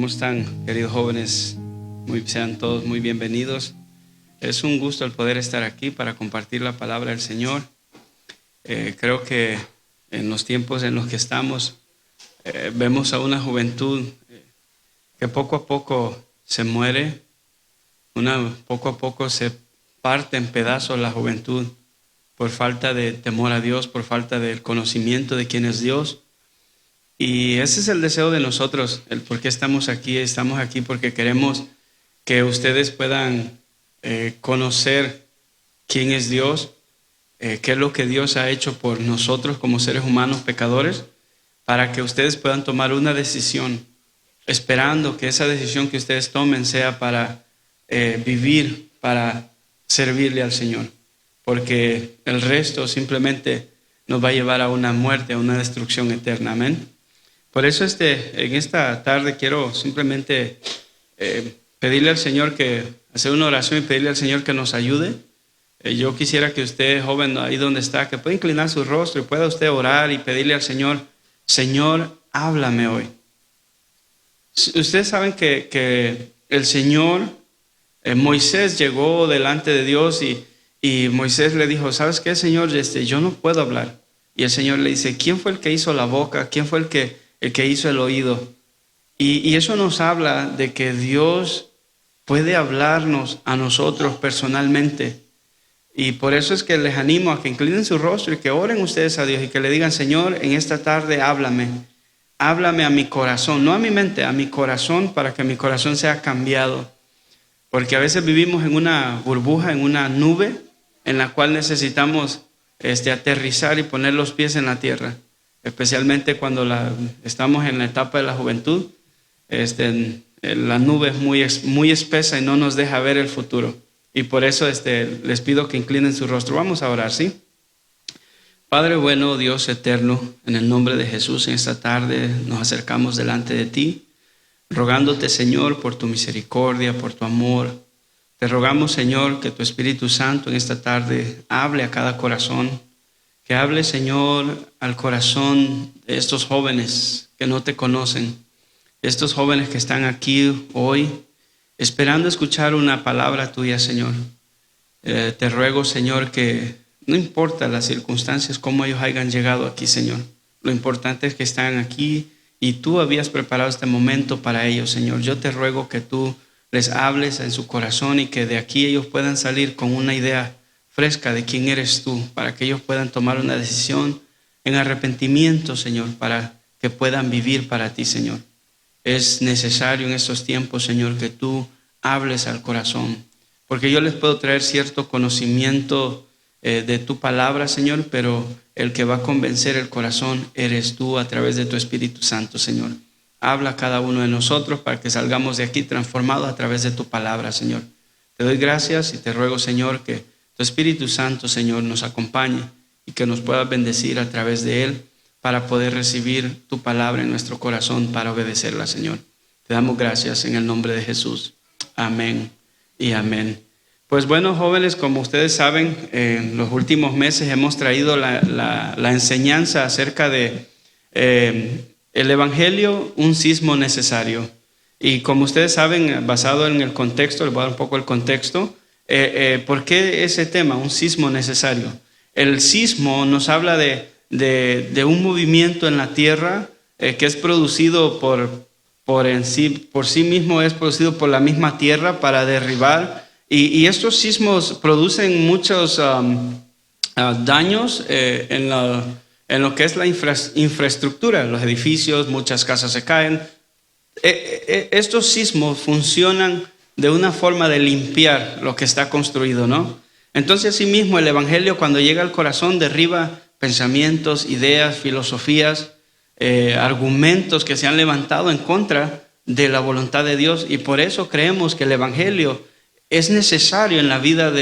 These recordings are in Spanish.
¿Cómo están, queridos jóvenes? Sean todos muy bienvenidos. Es un gusto el poder estar aquí para compartir la palabra del Señor. Creo que en los tiempos en los que estamos, vemos a una juventud que poco a poco se muere, poco a poco se parte en pedazos la juventud por falta de temor a Dios, por falta del conocimiento de quién es Dios. Y ese es el deseo de nosotros, el por qué estamos aquí. Estamos aquí porque queremos que ustedes puedan conocer quién es Dios, qué es lo que Dios ha hecho por nosotros como seres humanos pecadores, para que ustedes puedan tomar una decisión, esperando que esa decisión que ustedes tomen sea para vivir, para servirle al Señor, porque el resto simplemente nos va a llevar a una muerte, a una destrucción eterna. Amén. Por eso en esta tarde quiero simplemente pedirle al Señor hacer una oración y pedirle al Señor que nos ayude. Yo quisiera que usted, joven, ahí donde está, que pueda inclinar su rostro y pueda usted orar y pedirle al Señor: Señor, háblame hoy. Ustedes saben que el Señor, Moisés llegó delante de Dios y Moisés le dijo: ¿sabes qué, Señor? Yo no puedo hablar. Y el Señor le dice: ¿quién fue el que hizo la boca? ¿Quién fue el que hizo el oído? Y eso nos habla de que Dios puede hablarnos a nosotros personalmente. Y por eso es que les animo a que inclinen su rostro y que oren ustedes a Dios y que le digan: Señor, en esta tarde háblame a mi corazón, no a mi mente, a mi corazón, para que mi corazón sea cambiado. Porque a veces vivimos en una burbuja, en una nube, en la cual necesitamos aterrizar y poner los pies en la tierra. Especialmente cuando estamos en la etapa de la juventud, la nube es muy espesa y no nos deja ver el futuro. Y por eso les pido que inclinen su rostro. Vamos a orar, ¿sí? Padre bueno, Dios eterno, en el nombre de Jesús, en esta tarde nos acercamos delante de ti, rogándote, Señor, por tu misericordia, por tu amor. Te rogamos, Señor, que tu Espíritu Santo en esta tarde hable a cada corazón. Que hable, Señor, al corazón de estos jóvenes que no te conocen, estos jóvenes que están aquí hoy esperando escuchar una palabra tuya, Señor. Te ruego, Señor, que no importa las circunstancias, cómo ellos hayan llegado aquí, Señor. Lo importante es que están aquí y tú habías preparado este momento para ellos, Señor. Yo te ruego que tú les hables en su corazón y que de aquí ellos puedan salir con una idea fresca de quién eres tú, para que ellos puedan tomar una decisión en arrepentimiento, Señor, para que puedan vivir para ti, Señor. Es necesario en estos tiempos, Señor, que tú hables al corazón, porque yo les puedo traer cierto conocimiento de tu palabra, Señor, pero el que va a convencer el corazón eres tú a través de tu Espíritu Santo, Señor. Habla a cada uno de nosotros para que salgamos de aquí transformados a través de tu palabra, Señor. Te doy gracias y te ruego, Señor, que tu Espíritu Santo, Señor, nos acompañe y que nos pueda bendecir a través de Él para poder recibir tu palabra en nuestro corazón para obedecerla, Señor. Te damos gracias en el nombre de Jesús. Amén y amén. Pues bueno, jóvenes, como ustedes saben, en los últimos meses hemos traído la enseñanza acerca de el Evangelio, un sismo necesario. Y como ustedes saben, basado en el contexto, les voy a dar un poco el contexto. ¿Por qué ese tema, un sismo necesario? El sismo nos habla de un movimiento en la tierra que es producido por sí mismo, es producido por la misma tierra para derribar. Y estos sismos producen muchos daños en lo que es la infraestructura, los edificios, muchas casas se caen. Estos sismos funcionan de una forma de limpiar lo que está construido, ¿no? Entonces, asimismo, el Evangelio, cuando llega al corazón, derriba pensamientos, ideas, filosofías, argumentos que se han levantado en contra de la voluntad de Dios. Y por eso creemos que el Evangelio es necesario en la vida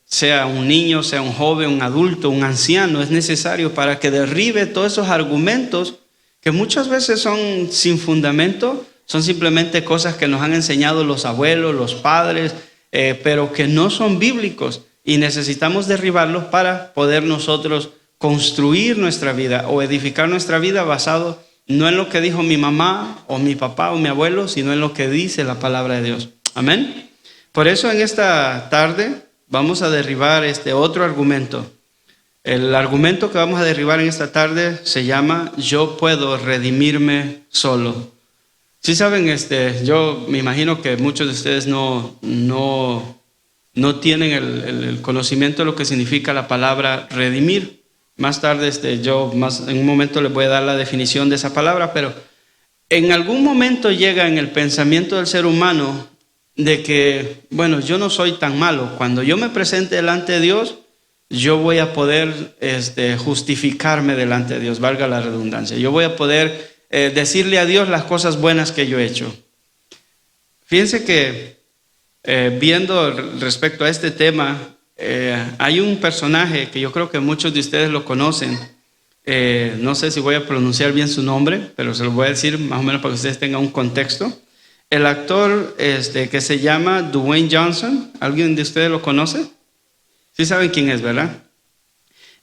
sea un niño, sea un joven, un adulto, un anciano. Es necesario para que derribe todos esos argumentos que muchas veces son sin fundamento. Son simplemente cosas que nos han enseñado los abuelos, los padres, pero que no son bíblicos y necesitamos derribarlos para poder nosotros construir nuestra vida o edificar nuestra vida basado no en lo que dijo mi mamá o mi papá o mi abuelo, sino en lo que dice la palabra de Dios. Amén. Por eso en esta tarde vamos a derribar este otro argumento. El argumento que vamos a derribar en esta tarde se llama yo puedo redimirme solo. Sí saben, yo me imagino que muchos de ustedes no tienen el conocimiento de lo que significa la palabra redimir. Más tarde, en un momento les voy a dar la definición de esa palabra, pero en algún momento llega en el pensamiento del ser humano de que, bueno, yo no soy tan malo. Cuando yo me presente delante de Dios, yo voy a poder justificarme delante de Dios, valga la redundancia. Yo voy a poder decirle a Dios las cosas buenas que yo he hecho. Fíjense que viendo respecto a este tema, hay un personaje que yo creo que muchos de ustedes lo conocen. No sé si voy a pronunciar bien su nombre, pero se lo voy a decir más o menos para que ustedes tengan un contexto. El actor que se llama Dwayne Johnson, ¿alguien de ustedes lo conoce? Sí saben quién es, ¿verdad?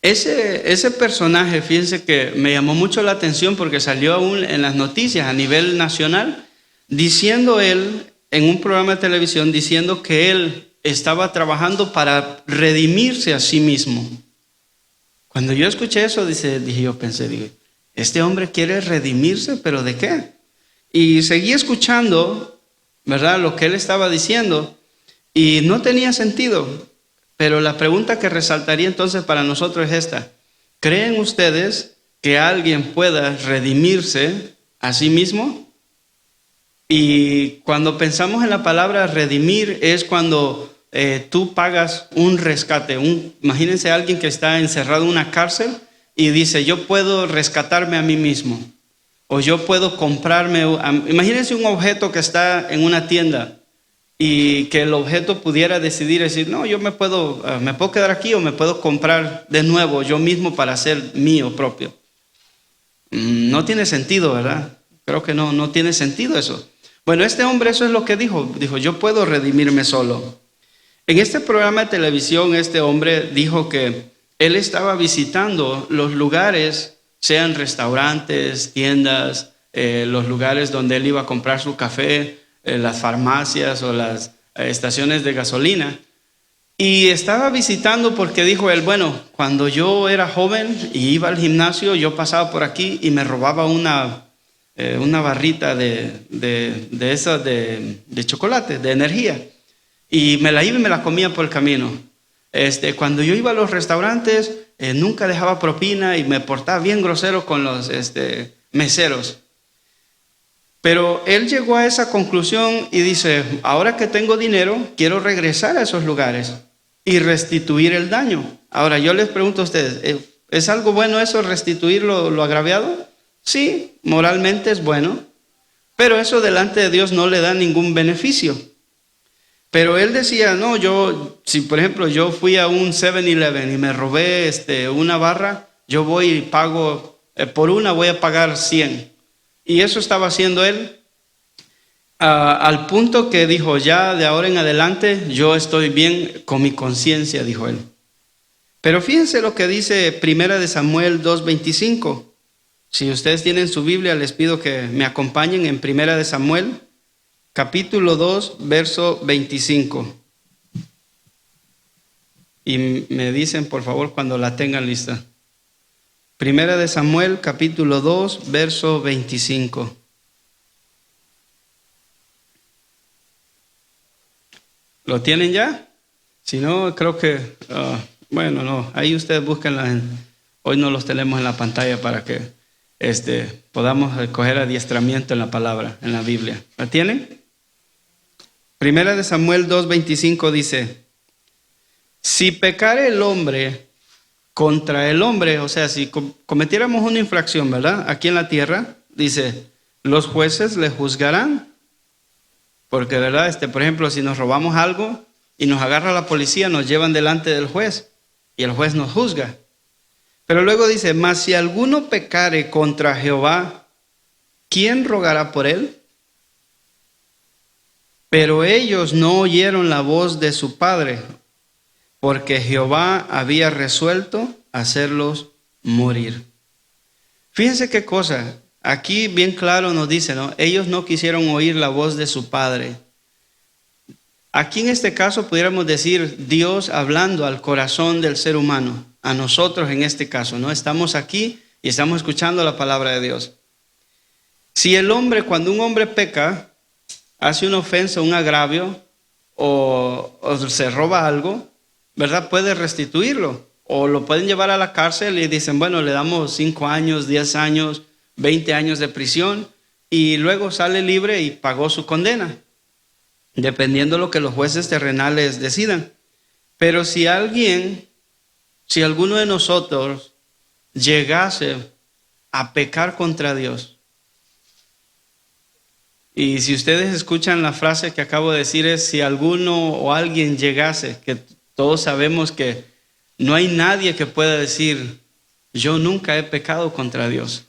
Ese personaje, fíjense que me llamó mucho la atención porque salió aún en las noticias a nivel nacional, diciendo él, en un programa de televisión, diciendo que él estaba trabajando para redimirse a sí mismo. Cuando yo escuché eso, yo pensé, este hombre quiere redimirse, ¿pero de qué? Y seguí escuchando, ¿verdad?, lo que él estaba diciendo y no tenía sentido. Pero la pregunta que resaltaría entonces para nosotros es esta. ¿Creen ustedes que alguien pueda redimirse a sí mismo? Y cuando pensamos en la palabra redimir es cuando tú pagas un rescate. Imagínense a alguien que está encerrado en una cárcel y dice, yo puedo rescatarme a mí mismo. O yo puedo comprarme. Imagínense un objeto que está en una tienda y que el objeto pudiera decidir decir, no, yo me puedo quedar aquí o me puedo comprar de nuevo yo mismo para ser mío propio. No tiene sentido, ¿verdad? Creo que no tiene sentido eso. Bueno, este hombre eso es lo que dijo. Dijo, yo puedo redimirme solo. En este programa de televisión, este hombre dijo que él estaba visitando los lugares, sean restaurantes, tiendas, los lugares donde él iba a comprar su café, las farmacias o las estaciones de gasolina. Y estaba visitando porque dijo él, bueno, cuando yo era joven y iba al gimnasio, yo pasaba por aquí y me robaba una barrita de chocolate, de energía. Y me la iba y me la comía por el camino. Cuando yo iba a los restaurantes, nunca dejaba propina y me portaba bien grosero con los meseros. Pero él llegó a esa conclusión y dice, ahora que tengo dinero, quiero regresar a esos lugares y restituir el daño. Ahora yo les pregunto a ustedes, ¿es algo bueno eso, restituir lo agraviado? Sí, moralmente es bueno, pero eso delante de Dios no le da ningún beneficio. Pero él decía, no, si por ejemplo yo fui a un 7-Eleven y me robé una barra, yo voy y pago, por una voy a pagar 100. Y eso estaba haciendo él al punto que dijo, ya de ahora en adelante yo estoy bien con mi conciencia, dijo él. Pero fíjense lo que dice 1 Samuel 2:25. Si ustedes tienen su Biblia, les pido que me acompañen en 1 Samuel, capítulo 2, verso 25. Y me dicen, por favor, cuando la tengan lista. 1 Samuel, capítulo 2, verso 25. ¿Lo tienen ya? Si no, creo que, ahí ustedes búsquenla. Hoy no los tenemos en la pantalla para que podamos coger adiestramiento en la palabra, en la Biblia. ¿La tienen? 1 Samuel 2:25 dice, si pecare el hombre contra el hombre, o sea, si cometiéramos una infracción, ¿verdad? Aquí en la tierra, dice, los jueces le juzgarán. Porque, ¿verdad? Por ejemplo, si nos robamos algo y nos agarra la policía, nos llevan delante del juez y el juez nos juzga. Pero luego dice, mas si alguno pecare contra Jehová, ¿quién rogará por él? Pero ellos no oyeron la voz de su padre, porque Jehová había resuelto hacerlos morir. Fíjense qué cosa. aquí bien claro nos dice, ¿no? Ellos no quisieron oír la voz de su padre. Aquí en este caso pudiéramos decir Dios hablando al corazón del ser humano, a nosotros en este caso, ¿no? Estamos aquí y estamos escuchando la palabra de Dios. Si el hombre, cuando un hombre peca, hace una ofensa, un agravio, o se roba algo, ¿verdad? Puede restituirlo, o lo pueden llevar a la cárcel y dicen, bueno, le damos 5 años, 10 años, 20 años de prisión, y luego sale libre y pagó su condena, dependiendo de lo que los jueces terrenales decidan. Pero si alguno de nosotros llegase a pecar contra Dios, y si ustedes escuchan la frase que acabo de decir es, si alguno o alguien llegase, que todos sabemos que no hay nadie que pueda decir, yo nunca he pecado contra Dios.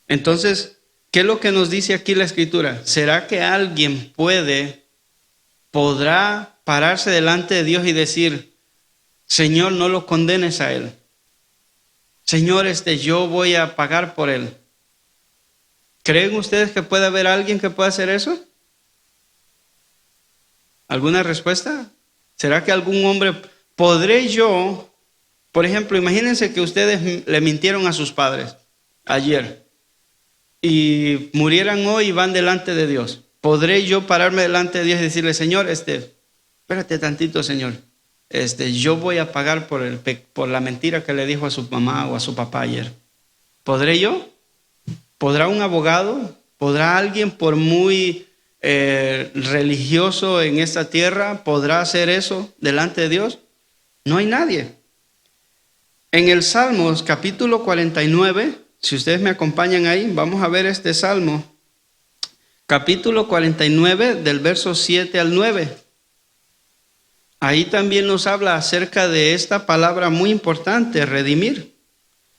Entonces, ¿qué es lo que nos dice aquí la Escritura? ¿Será que alguien podrá pararse delante de Dios y decir, Señor, no lo condenes a él? Señor, yo voy a pagar por él. ¿Creen ustedes que puede haber alguien que pueda hacer eso? ¿Alguna respuesta? ¿Será que algún hombre, podré yo, por ejemplo, imagínense que ustedes le mintieron a sus padres ayer y murieran hoy y van delante de Dios? ¿Podré yo pararme delante de Dios y decirle, Señor, espérate tantito, Señor, yo voy a pagar por la mentira que le dijo a su mamá o a su papá ayer? ¿Podré yo? ¿Podrá un abogado? ¿Podrá alguien, por muy religioso en esta tierra, podrá hacer eso delante de Dios? No hay nadie. En el Salmos capítulo 49, si ustedes me acompañan ahí, vamos a ver este Salmo. Capítulo 49 del verso 7 al 9. Ahí también nos habla acerca de esta palabra muy importante, redimir.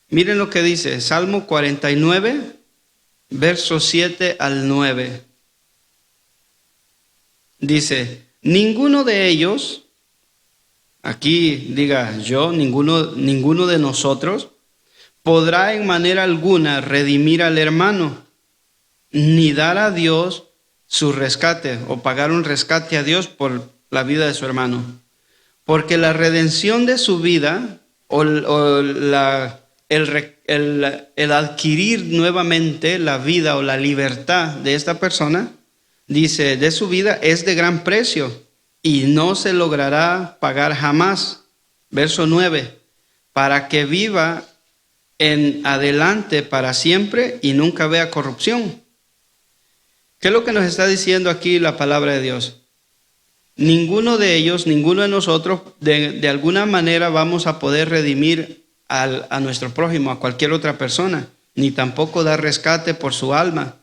Miren lo que dice, Salmo 49, versos 7 al 9. Dice, ninguno de ellos, aquí diga yo, ninguno de nosotros, podrá en manera alguna redimir al hermano, ni dar a Dios su rescate, o pagar un rescate a Dios por la vida de su hermano. Porque la redención de su vida, el adquirir nuevamente la vida o la libertad de esta persona, dice, de su vida es de gran precio y no se logrará pagar jamás. Verso 9, para que viva en adelante para siempre y nunca vea corrupción. ¿Qué es lo que nos está diciendo aquí la palabra de Dios? Ninguno de ellos, ninguno de nosotros, de alguna manera vamos a poder redimir a nuestro prójimo, a cualquier otra persona, ni tampoco dar rescate por su alma.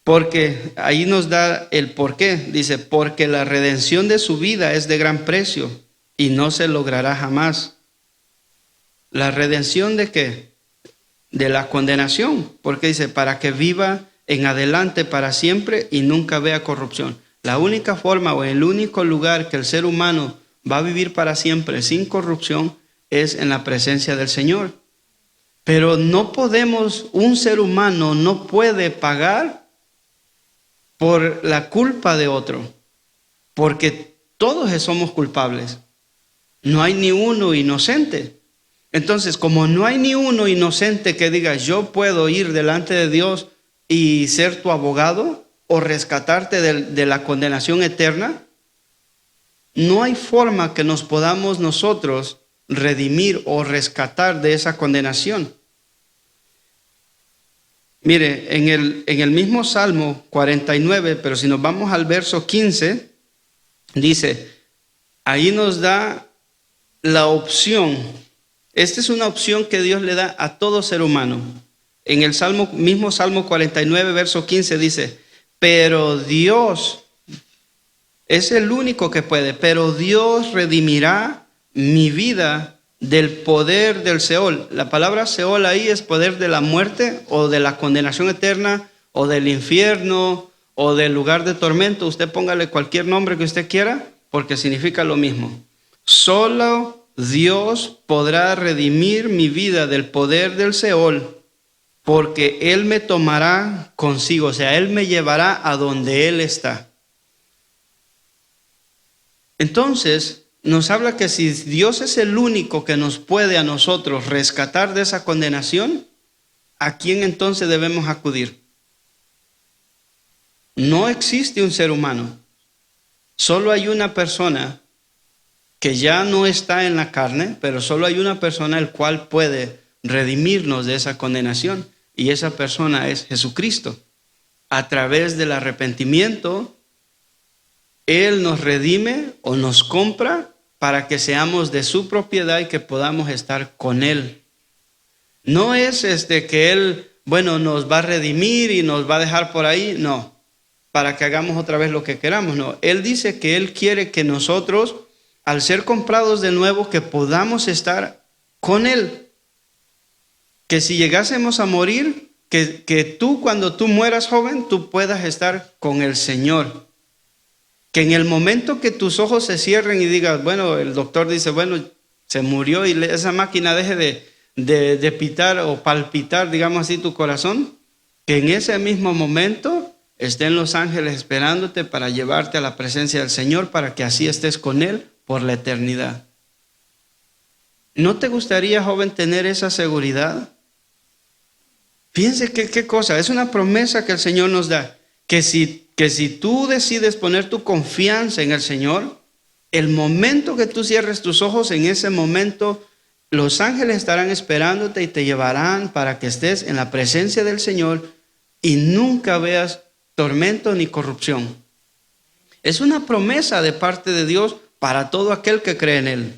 Porque ahí nos da el por qué. Dice, porque la redención de su vida es de gran precio y no se logrará jamás. ¿La redención de qué? De la condenación. Porque dice, para que viva en adelante para siempre y nunca vea corrupción. La única forma o el único lugar que el ser humano va a vivir para siempre sin corrupción es en la presencia del Señor. Pero no podemos, un ser humano no puede pagar por la culpa de otro, porque todos somos culpables. No hay ni uno inocente. Entonces, como no hay ni uno inocente que diga, yo puedo ir delante de Dios y ser tu abogado o rescatarte de la condenación eterna, no hay forma que nos podamos nosotros redimir o rescatar de esa condenación. Mire, en el mismo Salmo 49, pero si nos vamos al verso 15, dice, ahí nos da la opción. Esta es una opción que Dios le da a todo ser humano. En el mismo Salmo 49, verso 15 dice, pero Dios es el único que puede, pero Dios redimirá mi vida del poder del Seol. La palabra Seol ahí es poder de la muerte o de la condenación eterna o del infierno o del lugar de tormento. Usted póngale cualquier nombre que usted quiera porque significa lo mismo. Solo Dios podrá redimir mi vida del poder del Seol, porque Él me tomará consigo, o sea, Él me llevará a donde Él está. Entonces, nos habla que si Dios es el único que nos puede a nosotros rescatar de esa condenación, ¿a quién entonces debemos acudir? No existe un ser humano. Solo hay una persona que ya no está en la carne, pero solo hay una persona el cual puede redimirnos de esa condenación, y esa persona es Jesucristo. A través del arrepentimiento, Él nos redime o nos compra para que seamos de su propiedad y que podamos estar con Él. No es que Él, nos va a redimir y nos va a dejar por ahí, no, para que hagamos otra vez lo que queramos, no. Él dice que Él quiere que nosotros, al ser comprados de nuevo, que podamos estar con Él. Que si llegásemos a morir, que tú cuando tú mueras joven, tú puedas estar con el Señor. Que en el momento que tus ojos se cierren y digas, el doctor dice, se murió y esa máquina deje de pitar o palpitar, digamos así, tu corazón, que en ese mismo momento estén los ángeles esperándote para llevarte a la presencia del Señor, para que así estés con Él por la eternidad. ¿No te gustaría, joven, tener esa seguridad? Fíjense qué cosa, es una promesa que el Señor nos da, que si tú decides poner tu confianza en el Señor, el momento que tú cierres tus ojos, en ese momento los ángeles estarán esperándote y te llevarán para que estés en la presencia del Señor y nunca veas tormento ni corrupción. Es una promesa de parte de Dios para todo aquel que cree en Él.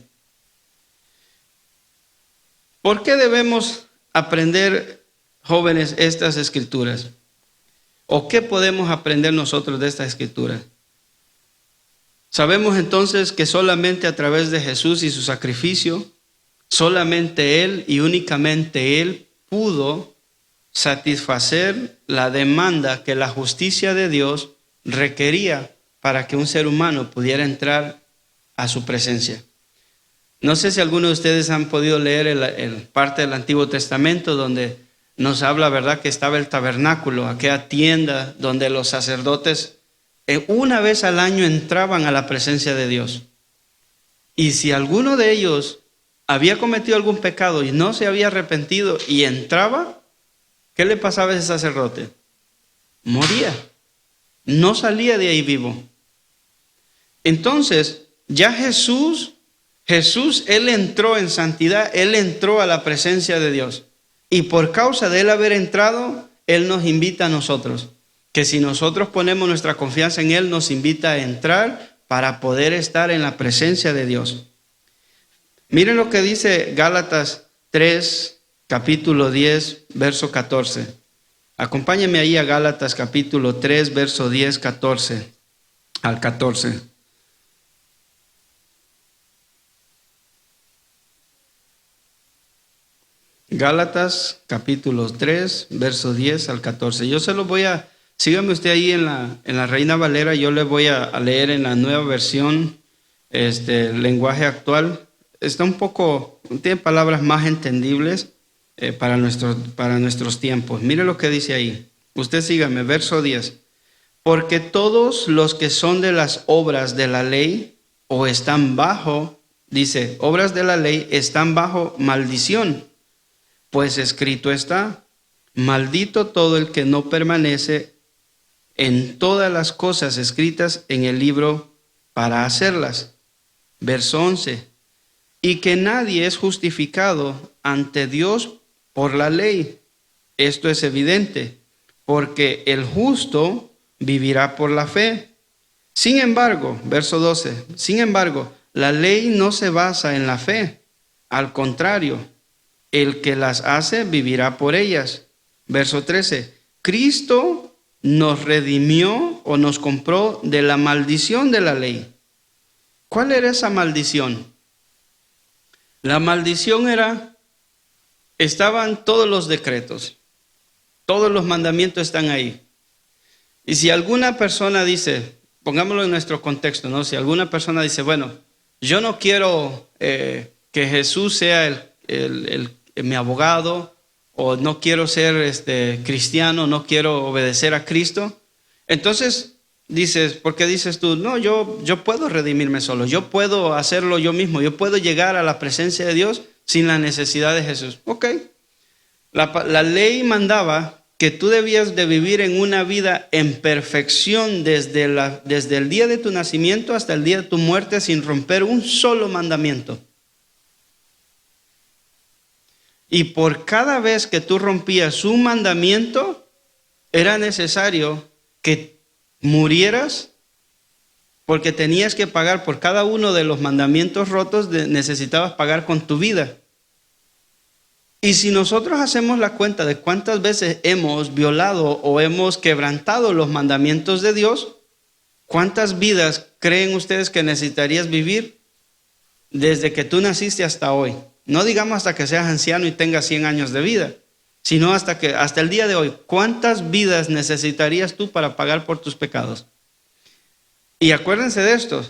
¿Por qué debemos aprender, jóvenes, estas escrituras? ¿O qué podemos aprender nosotros de estas escrituras? Sabemos entonces que solamente a través de Jesús y su sacrificio, solamente Él y únicamente Él pudo satisfacer la demanda que la justicia de Dios requería para que un ser humano pudiera entrar a su presencia. No sé si algunos de ustedes han podido leer el parte del Antiguo Testamento donde nos habla, ¿verdad?, que estaba el tabernáculo, aquella tienda donde los sacerdotes una vez al año entraban a la presencia de Dios. Y si alguno de ellos había cometido algún pecado y no se había arrepentido y entraba, ¿qué le pasaba a ese sacerdote? Moría. No salía de ahí vivo. Entonces, ya Jesús, Él entró en santidad, Él entró a la presencia de Dios. Y por causa de Él haber entrado, Él nos invita a nosotros. Que si nosotros ponemos nuestra confianza en Él, nos invita a entrar para poder estar en la presencia de Dios. Miren lo que dice Gálatas 3, capítulo 10, verso 14. Acompáñenme ahí a Gálatas capítulo 3, verso 10, 14 al 14. Gálatas capítulo 3, verso 10 al 14. Yo se los voy a, sígame usted ahí en la Reina Valera, yo le voy a leer en la nueva versión, lenguaje actual. Está tiene palabras más entendibles para nuestros tiempos. Mire lo que dice ahí. Usted sígame, verso 10. Porque todos los que son de las obras de la ley o están bajo, dice, obras de la ley están bajo maldición. Pues escrito está, maldito todo el que no permanece en todas las cosas escritas en el libro para hacerlas. Verso 11. Y que nadie es justificado ante Dios por la ley. Esto es evidente, porque el justo vivirá por la fe. Sin embargo, verso 12, sin embargo, la ley no se basa en la fe. Al contrario, el que las hace vivirá por ellas. Verso 13, Cristo nos redimió o nos compró de la maldición de la ley. ¿Cuál era esa maldición? La maldición estaban todos los decretos, todos los mandamientos están ahí. Y si alguna persona dice, pongámoslo en nuestro contexto, ¿no? Si alguna persona dice, yo no quiero que Jesús sea mi abogado o no quiero ser cristiano, no quiero obedecer a Cristo. Entonces dices, ¿por qué dices tú? No, yo puedo redimirme solo, yo puedo hacerlo yo mismo, yo puedo llegar a la presencia de Dios sin la necesidad de Jesús. Ok, la ley mandaba que tú debías de vivir en una vida en perfección desde el día de tu nacimiento hasta el día de tu muerte sin romper un solo mandamiento. Y por cada vez que tú rompías un mandamiento, era necesario que murieras, porque tenías que pagar por cada uno de los mandamientos rotos, necesitabas pagar con tu vida. Y si nosotros hacemos la cuenta de cuántas veces hemos violado o hemos quebrantado los mandamientos de Dios, ¿cuántas vidas creen ustedes que necesitarías vivir desde que tú naciste hasta hoy? No digamos hasta que seas anciano y tengas 100 años de vida, sino hasta el día de hoy. ¿Cuántas vidas necesitarías tú para pagar por tus pecados? Y acuérdense de esto,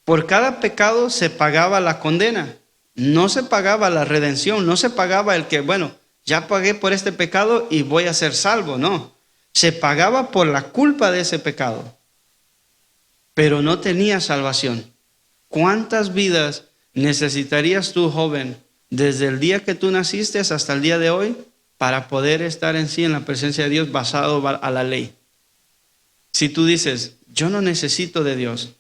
por cada pecado se pagaba la condena. No se pagaba la redención, no se pagaba el que, bueno, ya pagué por este pecado y voy a ser salvo, no. Se pagaba por la culpa de ese pecado, pero no tenía salvación. ¿Cuántas vidas necesitarías tú, joven, desde el día que tú naciste hasta el día de hoy, para poder estar en sí en la presencia de Dios basado a la ley? Si tú dices, yo no necesito de Dios,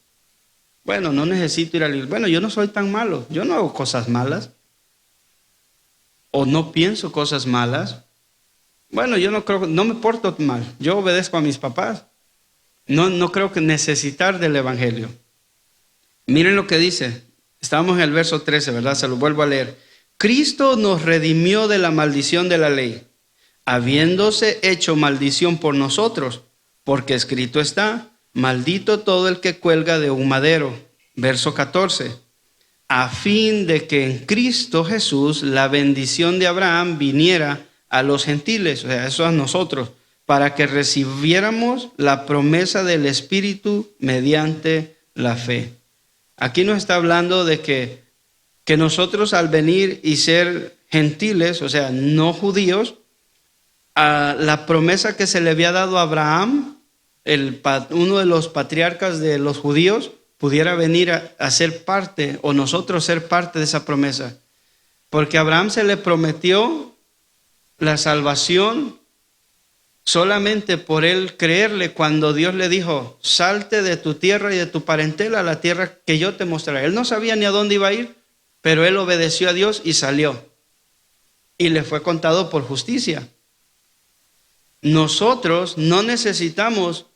bueno, no necesito ir a la iglesia. Bueno, yo no soy tan malo. Yo no hago cosas malas. O no pienso cosas malas. Bueno, yo no me porto mal. Yo obedezco a mis papás. No creo que necesitar del evangelio. Miren lo que dice. Estamos en el verso 13, ¿verdad? Se lo vuelvo a leer. Cristo nos redimió de la maldición de la ley, habiéndose hecho maldición por nosotros, porque escrito está: maldito todo el que cuelga de un madero. Verso 14. A fin de que en Cristo Jesús la bendición de Abraham viniera a los gentiles, o sea, eso a nosotros, para que recibiéramos la promesa del Espíritu mediante la fe. Aquí nos está hablando de que nosotros al venir y ser gentiles, o sea, no judíos, a la promesa que se le había dado a Abraham, uno de los patriarcas de los judíos, pudiera venir a ser parte, o nosotros ser parte de esa promesa. Porque a Abraham se le prometió la salvación solamente por él creerle cuando Dios le dijo: salte de tu tierra y de tu parentela a la tierra que yo te mostraré. Él no sabía ni a dónde iba a ir, pero él obedeció a Dios y salió. Y le fue contado por justicia. Nosotros no necesitamos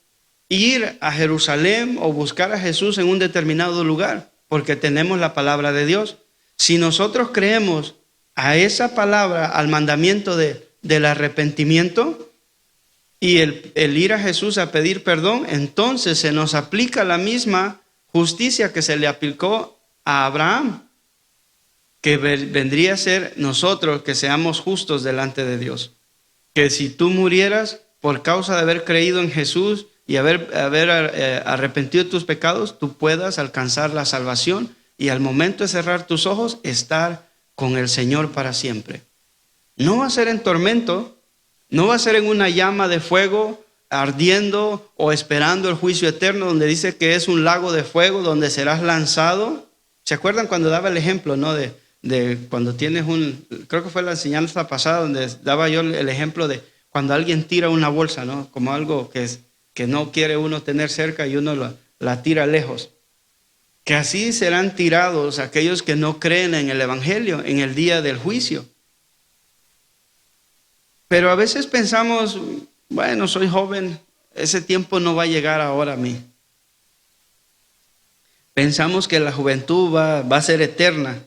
ir a Jerusalén o buscar a Jesús en un determinado lugar, porque tenemos la palabra de Dios. Si nosotros creemos a esa palabra, al mandamiento del arrepentimiento y el ir a Jesús a pedir perdón, entonces se nos aplica la misma justicia que se le aplicó a Abraham, que vendría a ser nosotros que seamos justos delante de Dios. Que si tú murieras por causa de haber creído en Jesús y haber arrepentido de tus pecados, tú puedas alcanzar la salvación y al momento de cerrar tus ojos, estar con el Señor para siempre. No va a ser en tormento, no va a ser en una llama de fuego ardiendo o esperando el juicio eterno, donde dice que es un lago de fuego donde serás lanzado. ¿Se acuerdan cuando daba el ejemplo, no? De cuando tienes creo que fue la enseñanza pasada donde daba yo el ejemplo de cuando alguien tira una bolsa, ¿no? Como algo que no quiere uno tener cerca y uno la tira lejos. Que así serán tirados aquellos que no creen en el evangelio en el día del juicio. Pero a veces pensamos, bueno, soy joven, ese tiempo no va a llegar ahora a mí. Pensamos que la juventud va a ser eterna.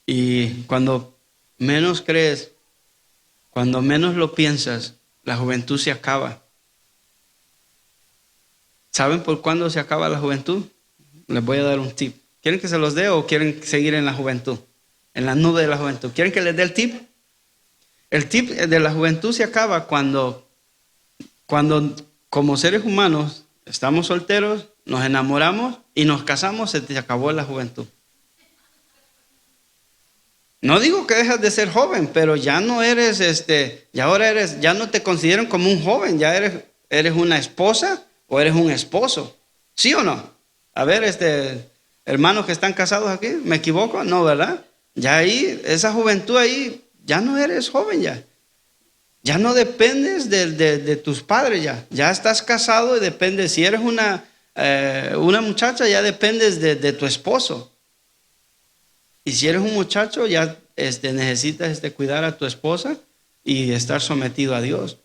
Y cuando menos crees, cuando menos lo piensas, la juventud se acaba. ¿Saben por cuándo se acaba la juventud? Les voy a dar un tip. ¿Quieren que se los dé o quieren seguir en la juventud? En la nube de la juventud. ¿Quieren que les dé el tip? El tip de la juventud se acaba cuando como seres humanos estamos solteros, nos enamoramos y nos casamos, se te acabó la juventud. No digo que dejas de ser joven, pero ya no eres, ya no te consideran como un joven, ya eres una esposa o eres un esposo. ¿Sí o no? A ver, hermanos que están casados aquí, ¿me equivoco? No, ¿verdad? Ya ahí, esa juventud ahí, ya no eres joven ya. Ya no dependes de tus padres ya. Ya estás casado y dependes, si eres una muchacha, ya dependes de tu esposo. Y si eres un muchacho, ya necesitas cuidar a tu esposa y estar sometido a Dios.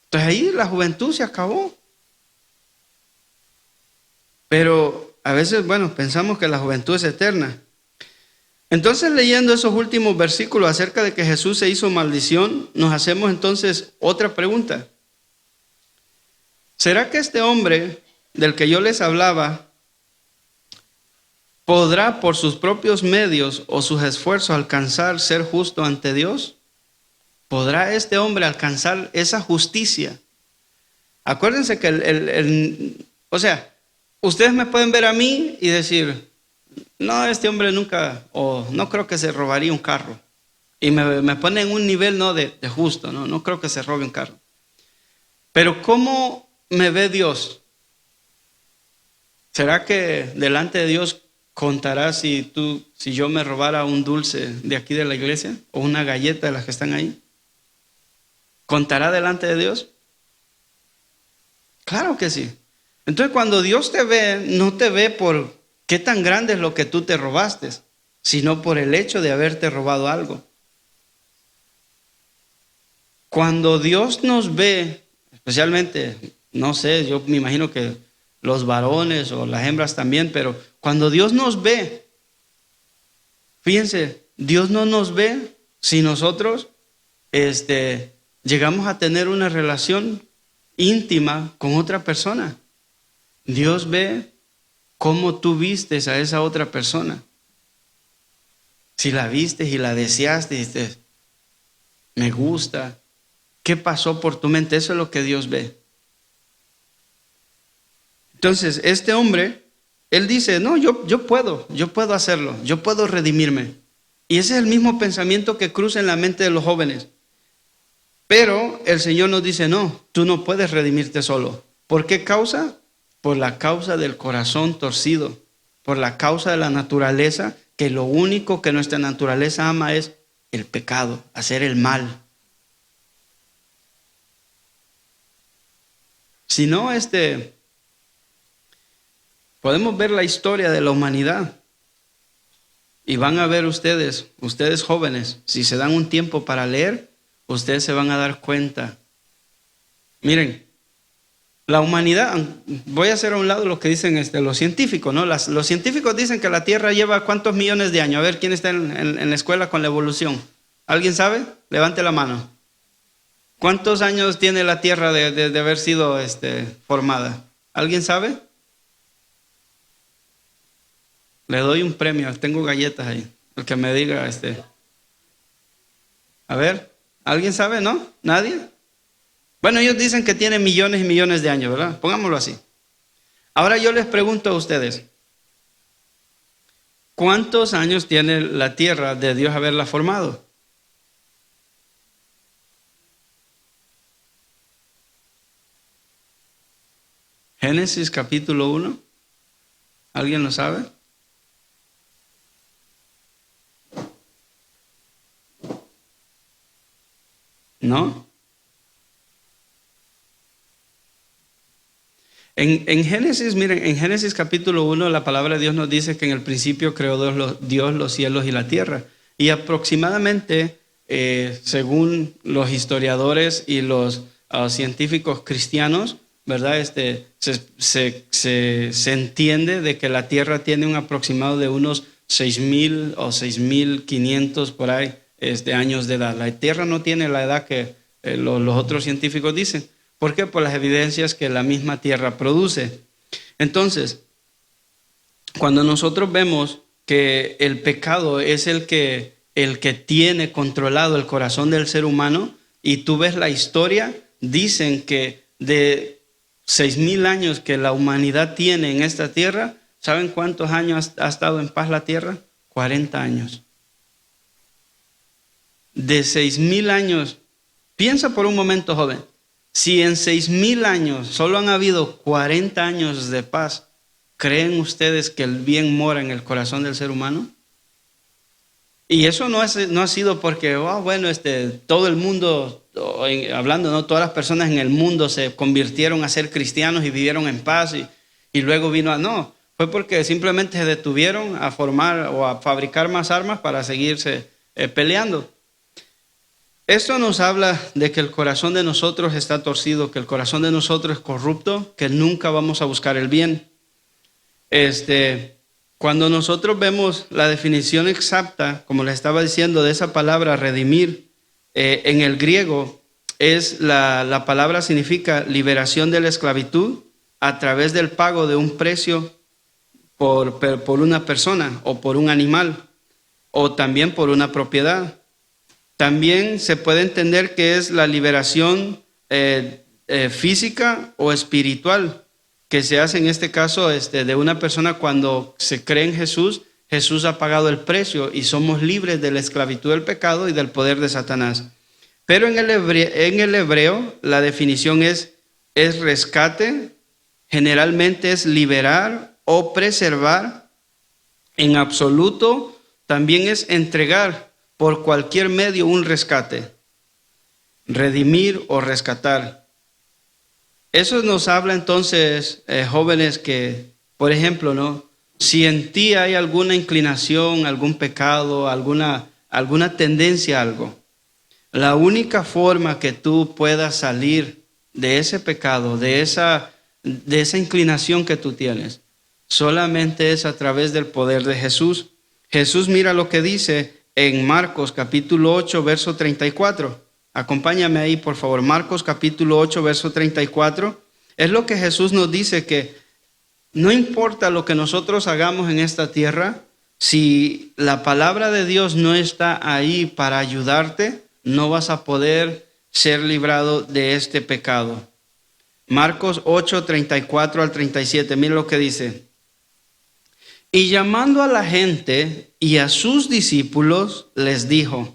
Entonces ahí la juventud se acabó. Pero a veces, bueno, pensamos que la juventud es eterna. Entonces, leyendo esos últimos versículos acerca de que Jesús se hizo maldición, nos hacemos entonces otra pregunta. ¿Será que este hombre del que yo les hablaba podrá por sus propios medios o sus esfuerzos alcanzar ser justo ante Dios? ¿Podrá este hombre alcanzar esa justicia? Acuérdense que o sea, ustedes me pueden ver a mí y decir, no, este hombre nunca, o no creo que se robaría un carro. Y me pone en un nivel no de justo, no creo que se robe un carro. Pero ¿cómo me ve Dios? ¿Será que delante de Dios contará si yo me robara un dulce de aquí de la iglesia o una galleta de las que están ahí? ¿Contará delante de Dios? Claro que sí. Entonces cuando Dios te ve, no te ve por qué tan grande es lo que tú te robaste, sino por el hecho de haberte robado algo. Cuando Dios nos ve, especialmente, no sé, yo me imagino que los varones o las hembras también, pero cuando Dios nos ve, fíjense, Dios no nos ve si nosotros llegamos a tener una relación íntima con otra persona. Dios ve cómo tú vistes a esa otra persona. Si la vistes y la deseaste, dices, me gusta. ¿Qué pasó por tu mente? Eso es lo que Dios ve. Entonces, este hombre, él dice, no, yo puedo hacerlo, yo puedo redimirme. Y ese es el mismo pensamiento que cruza en la mente de los jóvenes. Pero el Señor nos dice, no, tú no puedes redimirte solo. ¿Por qué causa? Por la causa del corazón torcido, por la causa de la naturaleza, que lo único que nuestra naturaleza ama es el pecado, hacer el mal. Si no, podemos ver la historia de la humanidad y van a ver ustedes jóvenes, si se dan un tiempo para leer, ustedes se van a dar cuenta. Miren, la humanidad, voy a hacer a un lado lo que dicen los científicos, ¿no? Los científicos dicen que la Tierra lleva ¿cuántos millones de años? A ver, ¿quién está en la escuela con la evolución? ¿Alguien sabe? Levante la mano. ¿Cuántos años tiene la Tierra de haber sido formada? ¿Alguien sabe? Le doy un premio, tengo galletas ahí. El que me diga, A ver, ¿alguien sabe? ¿No? ¿Nadie? Bueno, ellos dicen que tiene millones y millones de años, ¿verdad? Pongámoslo así. Ahora yo les pregunto a ustedes, ¿cuántos años tiene la Tierra de Dios haberla formado? Génesis capítulo 1. ¿Alguien lo sabe? ¿No? En Génesis, miren, en Génesis capítulo 1 la palabra de Dios nos dice que en el principio creó Dios los cielos y la tierra. Y aproximadamente, según los historiadores y los científicos cristianos, ¿verdad? Se entiende de que la tierra tiene un aproximado de unos 6,000 o 6,500 por ahí años de edad. La tierra no tiene la edad que los otros científicos dicen. ¿Por qué? Por las evidencias que la misma tierra produce. Entonces, cuando nosotros vemos que el pecado es el que tiene controlado el corazón del ser humano, y tú ves la historia, dicen que de 6,000 años que la humanidad tiene en esta tierra, ¿saben cuántos años ha estado en paz la tierra? 40 años. de 6,000 años, piensa por un momento, joven, si en 6,000 años solo han habido 40 años de paz, ¿creen ustedes que el bien mora en el corazón del ser humano? Y eso no ha sido porque, todo el mundo, hablando, ¿no? Todas las personas en el mundo se convirtieron a ser cristianos y vivieron en paz y luego no, fue porque simplemente se detuvieron a formar o a fabricar más armas para seguirse peleando. Esto nos habla de que el corazón de nosotros está torcido, que el corazón de nosotros es corrupto, que nunca vamos a buscar el bien. Cuando nosotros vemos la definición exacta, como les estaba diciendo, de esa palabra redimir, en el griego, la palabra significa liberación de la esclavitud a través del pago de un precio por una persona o por un animal o también por una propiedad. También se puede entender que es la liberación física o espiritual que se hace en este caso de una persona cuando se cree en Jesús. Jesús ha pagado el precio y somos libres de la esclavitud del pecado y del poder de Satanás. Pero en el hebreo la definición es rescate, generalmente es liberar o preservar. En absoluto también es entregar por cualquier medio un rescate, redimir o rescatar. Eso nos habla entonces, jóvenes, que, por ejemplo, ¿no? Si en ti hay alguna inclinación, algún pecado, alguna tendencia a algo, la única forma que tú puedas salir de ese pecado, de esa inclinación que tú tienes, solamente es a través del poder de Jesús. Jesús, mira lo que dice en Marcos capítulo 8, verso 34. Acompáñame ahí, por favor. Marcos capítulo 8, verso 34. Es lo que Jesús nos dice, que no importa lo que nosotros hagamos en esta tierra, si la palabra de Dios no está ahí para ayudarte, no vas a poder ser librado de este pecado. Marcos 8, 34 al 37. Mira lo que dice. Y llamando a la gente y a sus discípulos, les dijo.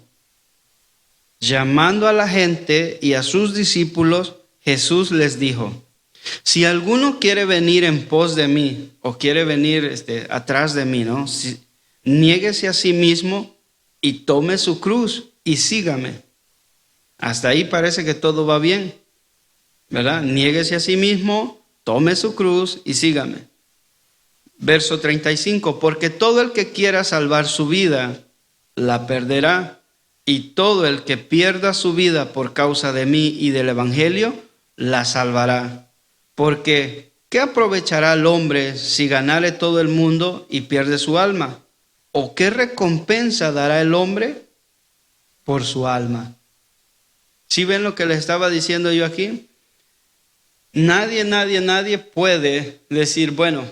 Llamando a la gente y a sus discípulos, Jesús les dijo: si alguno quiere venir en pos de mí, o quiere venir atrás de mí, ¿no? Niéguese a sí mismo y tome su cruz y sígame. Hasta ahí parece que todo va bien, ¿verdad? Niéguese a sí mismo, tome su cruz y sígame. Verso 35, porque todo el que quiera salvar su vida, la perderá. Y todo el que pierda su vida por causa de mí y del evangelio, la salvará. Porque, ¿qué aprovechará el hombre si ganare todo el mundo y pierde su alma? ¿O qué recompensa dará el hombre por su alma? ¿Sí ven lo que les estaba diciendo yo aquí? Nadie puede decir, bueno,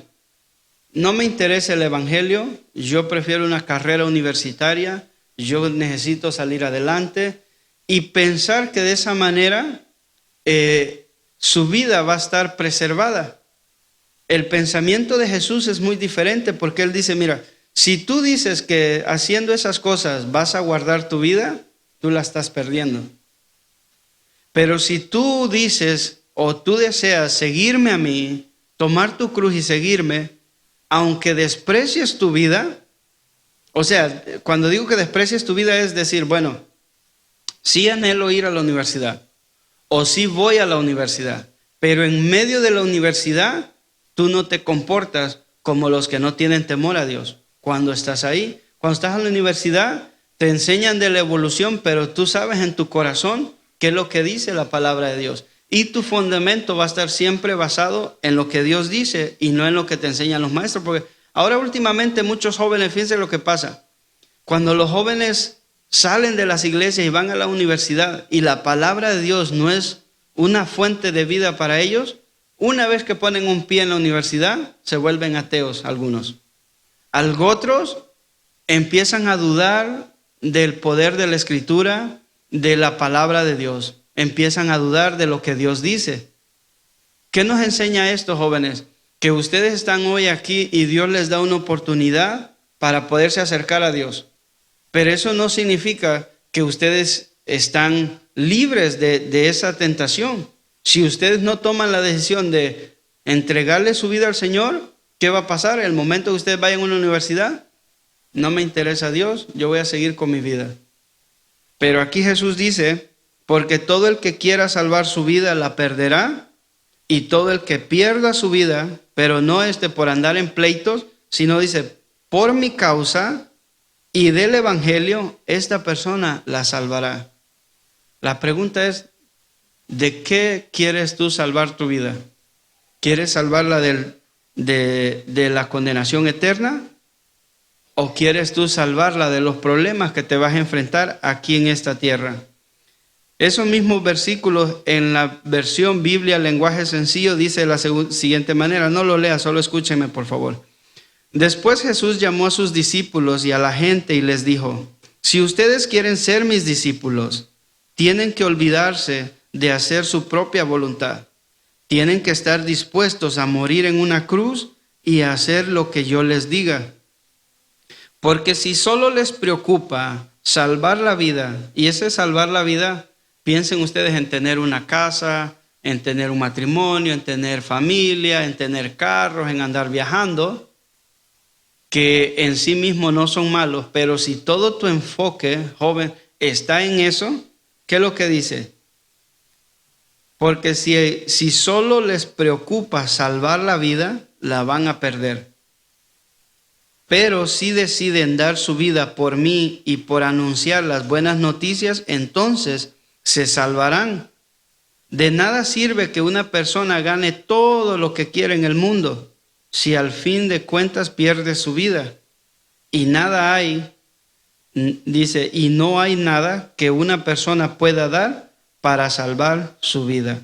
no me interesa el evangelio, yo prefiero una carrera universitaria, yo necesito salir adelante, y pensar que de esa manera su vida va a estar preservada. El pensamiento de Jesús es muy diferente, porque Él dice, mira, si tú dices que haciendo esas cosas vas a guardar tu vida, tú la estás perdiendo. Pero si tú dices o tú deseas seguirme a mí, tomar tu cruz y seguirme, aunque desprecies tu vida, o sea, cuando digo que desprecies tu vida es decir, bueno, sí anhelo ir a la universidad o sí voy a la universidad, pero en medio de la universidad tú no te comportas como los que no tienen temor a Dios. Cuando estás ahí, cuando estás en la universidad, te enseñan de la evolución, pero tú sabes en tu corazón qué es lo que dice la palabra de Dios. Y tu fundamento va a estar siempre basado en lo que Dios dice y no en lo que te enseñan los maestros, porque ahora últimamente muchos jóvenes, fíjense lo que pasa. Cuando los jóvenes salen de las iglesias y van a la universidad y la palabra de Dios no es una fuente de vida para ellos, una vez que ponen un pie en la universidad, se vuelven ateos algunos. Otros empiezan a dudar del poder de la Escritura, de la palabra de Dios. Empiezan a dudar de lo que Dios dice. ¿Qué nos enseña esto, jóvenes? Que ustedes están hoy aquí y Dios les da una oportunidad para poderse acercar a Dios. Pero eso no significa que ustedes están libres de esa tentación. Si ustedes no toman la decisión de entregarle su vida al Señor, ¿qué va a pasar? El momento que ustedes vayan a una universidad, no me interesa Dios, yo voy a seguir con mi vida. Pero aquí Jesús dice, porque todo el que quiera salvar su vida la perderá, y todo el que pierda su vida, pero no por andar en pleitos, sino dice, por mi causa y del evangelio, esta persona la salvará. La pregunta es, ¿de qué quieres tú salvar tu vida? ¿Quieres salvarla de la condenación eterna? ¿O quieres tú salvarla de los problemas que te vas a enfrentar aquí en esta tierra? Esos mismos versículos en la versión Biblia, lenguaje sencillo, dice de la siguiente manera. No lo lea, solo escúcheme por favor. Después Jesús llamó a sus discípulos y a la gente y les dijo, si ustedes quieren ser mis discípulos, tienen que olvidarse de hacer su propia voluntad. Tienen que estar dispuestos a morir en una cruz y a hacer lo que yo les diga. Porque si solo les preocupa salvar la vida, y ese salvar la vida, piensen ustedes en tener una casa, en tener un matrimonio, en tener familia, en tener carros, en andar viajando, que en sí mismos no son malos, pero si todo tu enfoque, joven, está en eso, ¿qué es lo que dice? Porque si solo les preocupa salvar la vida, la van a perder. Pero si deciden dar su vida por mí y por anunciar las buenas noticias, entonces se salvarán. De nada sirve que una persona gane todo lo que quiere en el mundo, si al fin de cuentas pierde su vida. Y nada hay, dice, y no hay nada que una persona pueda dar para salvar su vida.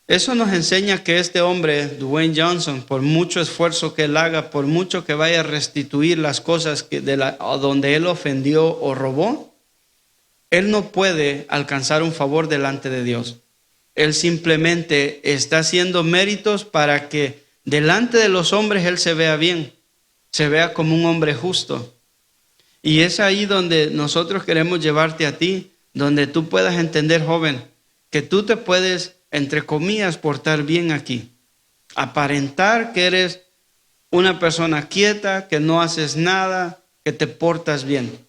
Eso nos enseña que este hombre, Dwayne Johnson, por mucho esfuerzo que él haga, por mucho que vaya a restituir las cosas donde él ofendió o robó, él no puede alcanzar un favor delante de Dios. Él simplemente está haciendo méritos para que delante de los hombres él se vea bien, se vea como un hombre justo. Y es ahí donde nosotros queremos llevarte a ti, donde tú puedas entender, joven, que tú te puedes, entre comillas, portar bien aquí. Aparentar que eres una persona quieta, que no haces nada, que te portas bien.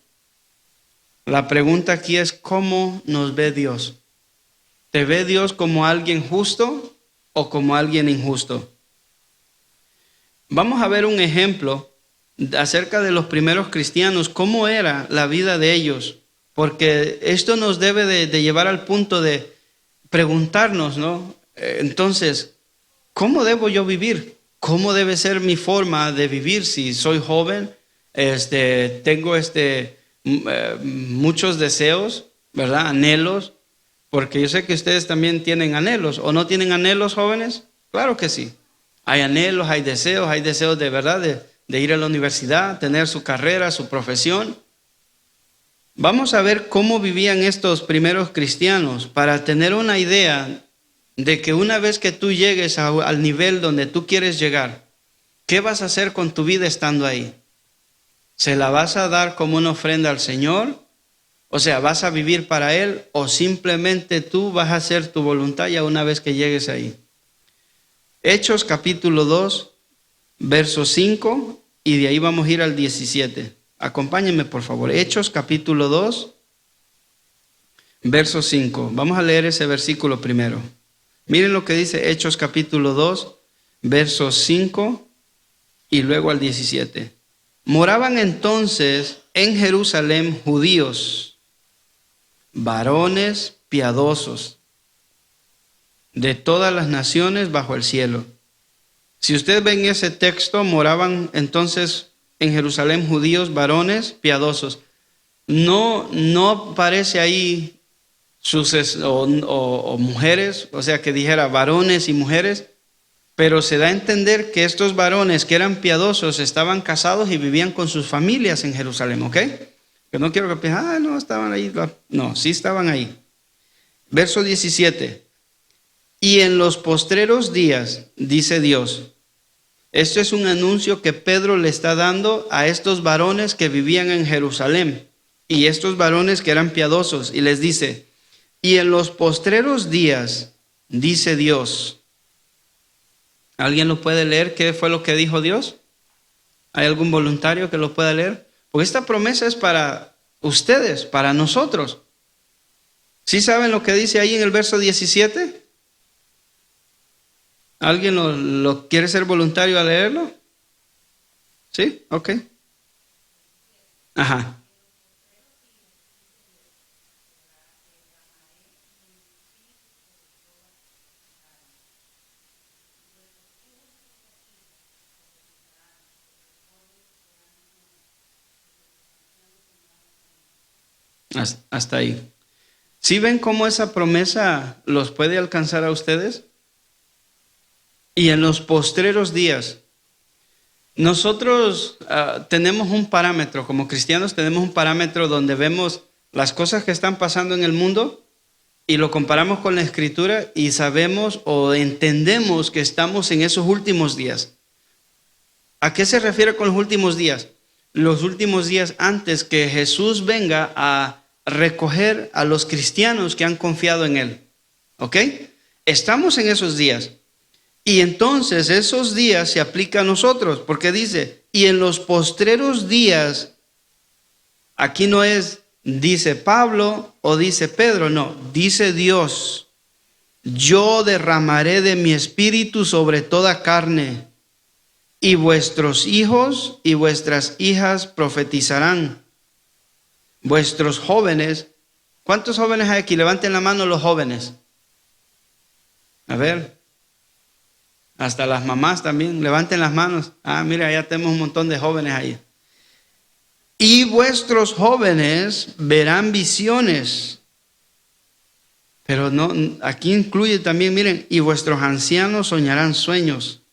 La pregunta aquí es, ¿cómo nos ve Dios? ¿Te ve Dios como alguien justo o como alguien injusto? Vamos a ver un ejemplo acerca de los primeros cristianos, cómo era la vida de ellos, porque esto nos debe de llevar al punto de preguntarnos, ¿no? Entonces, ¿cómo debo yo vivir? ¿Cómo debe ser mi forma de vivir si soy joven? Tengo muchos deseos, ¿verdad? Anhelos, porque yo sé que ustedes también tienen anhelos, ¿o no tienen anhelos, jóvenes? Claro que sí. Hay anhelos, hay deseos de verdad de ir a la universidad, tener su carrera, su profesión. Vamos a ver cómo vivían estos primeros cristianos para tener una idea de que una vez que tú llegues al nivel donde tú quieres llegar, ¿qué vas a hacer con tu vida estando ahí? ¿Se la vas a dar como una ofrenda al Señor? O sea, ¿vas a vivir para Él o simplemente tú vas a hacer tu voluntad ya una vez que llegues ahí? Hechos capítulo 2, verso 5 y de ahí vamos a ir al 17. Acompáñenme por favor. Hechos capítulo 2, verso 5. Vamos a leer ese versículo primero. Miren lo que dice Hechos capítulo 2, verso 5 y luego al 17. Moraban entonces en Jerusalén judíos, varones piadosos, de todas las naciones bajo el cielo. Si ustedes ven ese texto, moraban entonces en Jerusalén judíos, varones piadosos. No aparece ahí o mujeres, o sea que dijera varones y mujeres, pero se da a entender que estos varones que eran piadosos estaban casados y vivían con sus familias en Jerusalén, ¿ok? Que no quiero que piensen, no, estaban ahí. No, sí estaban ahí. Verso 17. Y en los postreros días, dice Dios, esto es un anuncio que Pedro le está dando a estos varones que vivían en Jerusalén. y estos varones que eran piadosos, y les dice, y en los postreros días, dice Dios. ¿Alguien lo puede leer? ¿Qué fue lo que dijo Dios? ¿Hay algún voluntario que lo pueda leer? Porque esta promesa es para ustedes, para nosotros. ¿Sí saben lo que dice ahí en el verso 17? ¿Alguien lo quiere ser voluntario a leerlo? ¿Sí? Ok. Ajá. Hasta ahí. ¿Sí ven cómo esa promesa los puede alcanzar a ustedes? Y en los postreros días, nosotros tenemos un parámetro, como cristianos tenemos un parámetro donde vemos las cosas que están pasando en el mundo y lo comparamos con la Escritura y sabemos o entendemos que estamos en esos últimos días. ¿A qué se refiere con los últimos días? Los últimos días antes que Jesús venga a recoger a los cristianos que han confiado en Él. ¿Ok? Estamos en esos días. Y entonces esos días se aplican a nosotros, porque dice, y en los postreros días, aquí no es, dice Pablo o dice Pedro, no, dice Dios, yo derramaré de mi espíritu sobre toda carne, y vuestros hijos y vuestras hijas profetizarán. Vuestros jóvenes, ¿cuántos jóvenes hay aquí? Levanten la mano los jóvenes. A ver, hasta las mamás también, levanten las manos. Ah, mira, ya tenemos un montón de jóvenes ahí. Y vuestros jóvenes verán visiones. Pero no, aquí incluye también, miren, y vuestros ancianos soñarán sueños.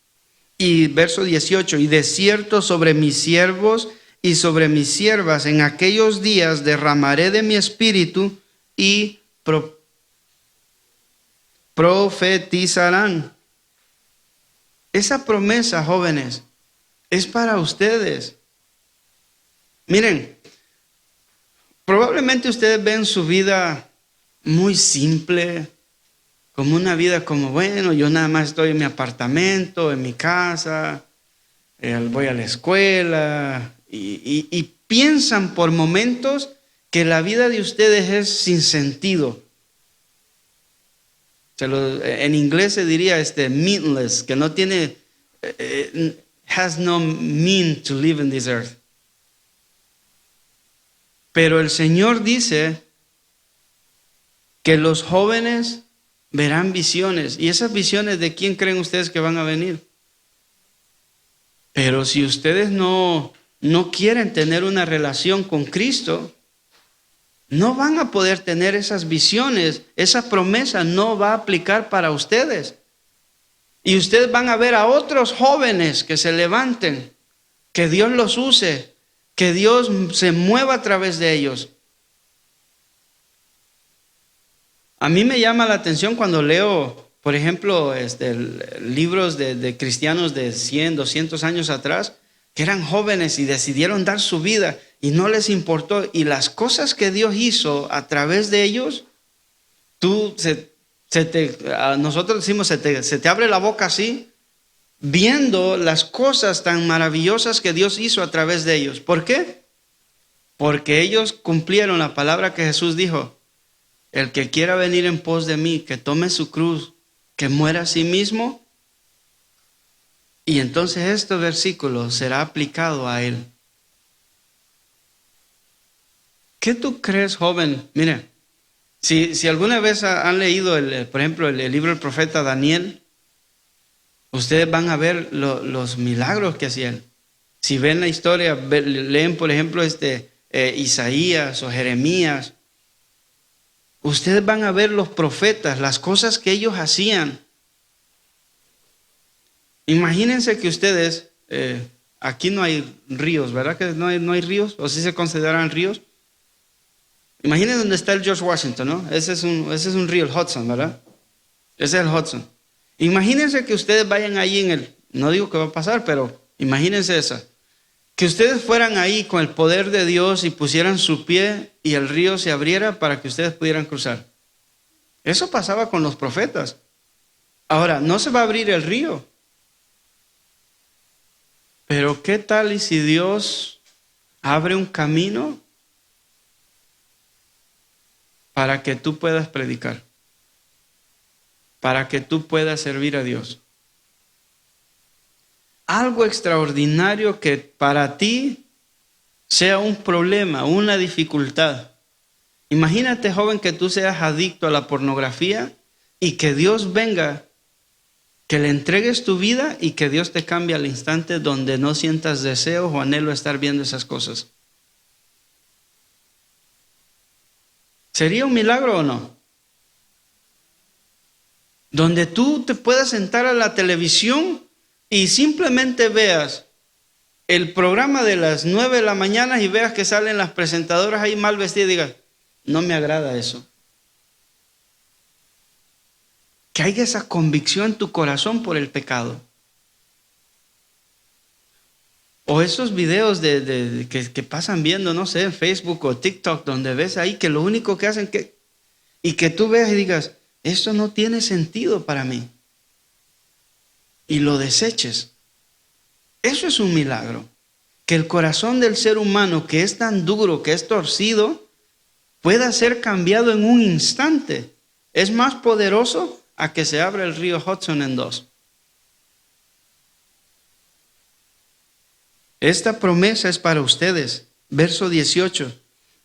Y verso 18, y de cierto sobre mis siervos y sobre mis siervas en aquellos días derramaré de mi espíritu y profetizarán. Esa promesa, jóvenes, es para ustedes. Miren, probablemente ustedes ven su vida muy simple, como una vida como, bueno, yo nada más estoy en mi apartamento, en mi casa, voy a la escuela, y piensan por momentos que la vida de ustedes es sin sentido. En inglés se diría meaningless, que no tiene, has no mean to live in this earth. Pero el Señor dice que los jóvenes verán visiones. ¿Y esas visiones de quién creen ustedes que van a venir? Pero si ustedes no quieren tener una relación con Cristo, no van a poder tener esas visiones. Esa promesa no va a aplicar para ustedes. Y ustedes van a ver a otros jóvenes que se levanten, que Dios los use, que Dios se mueva a través de ellos. A mí me llama la atención cuando leo, por ejemplo, libros de cristianos de 100, 200 años atrás, que eran jóvenes y decidieron dar su vida y no les importó. Y las cosas que Dios hizo a través de ellos, nosotros decimos, se te abre la boca así, viendo las cosas tan maravillosas que Dios hizo a través de ellos. ¿Por qué? Porque ellos cumplieron la palabra que Jesús dijo. El que quiera venir en pos de mí, que tome su cruz, que muera a sí mismo. Y entonces este versículo será aplicado a él. ¿Qué tú crees, joven? Mira, si alguna vez han leído, por ejemplo, el libro del profeta Daniel, ustedes van a ver los milagros que hacía él. Si ven la historia, leen, por ejemplo, Isaías o Jeremías, ustedes van a ver los profetas, las cosas que ellos hacían. Imagínense que ustedes, aquí no hay ríos, ¿verdad que no hay ríos? ¿O sí se consideran ríos? Imagínense donde está el George Washington, ¿no? Ese es un río, el Hudson, ¿verdad? Ese es el Hudson. Imagínense que ustedes vayan ahí no digo que va a pasar, pero imagínense esa. Que ustedes fueran ahí con el poder de Dios y pusieran su pie y el río se abriera para que ustedes pudieran cruzar. Eso pasaba con los profetas. Ahora, no se va a abrir el río. Pero ¿qué tal y si Dios abre un camino para que tú puedas predicar? Para que tú puedas servir a Dios. Algo extraordinario que para ti sea un problema, una dificultad. Imagínate, joven, que tú seas adicto a la pornografía y que Dios venga, que le entregues tu vida y que Dios te cambie al instante donde no sientas deseos o anhelo de estar viendo esas cosas. ¿Sería un milagro o no? Donde tú te puedas sentar a la televisión y simplemente veas el programa de las 9 de la mañana y veas que salen las presentadoras ahí mal vestidas y digas, no me agrada eso. Que haya esa convicción en tu corazón por el pecado. O esos videos que pasan viendo, no sé, en Facebook o TikTok, donde ves ahí que lo único que hacen y que tú veas y digas, esto no tiene sentido para mí. Y lo deseches. Eso es un milagro. Que el corazón del ser humano, que es tan duro, que es torcido, pueda ser cambiado en un instante. Es más poderoso a que se abra el río Hudson en dos. Esta promesa es para ustedes. Verso 18.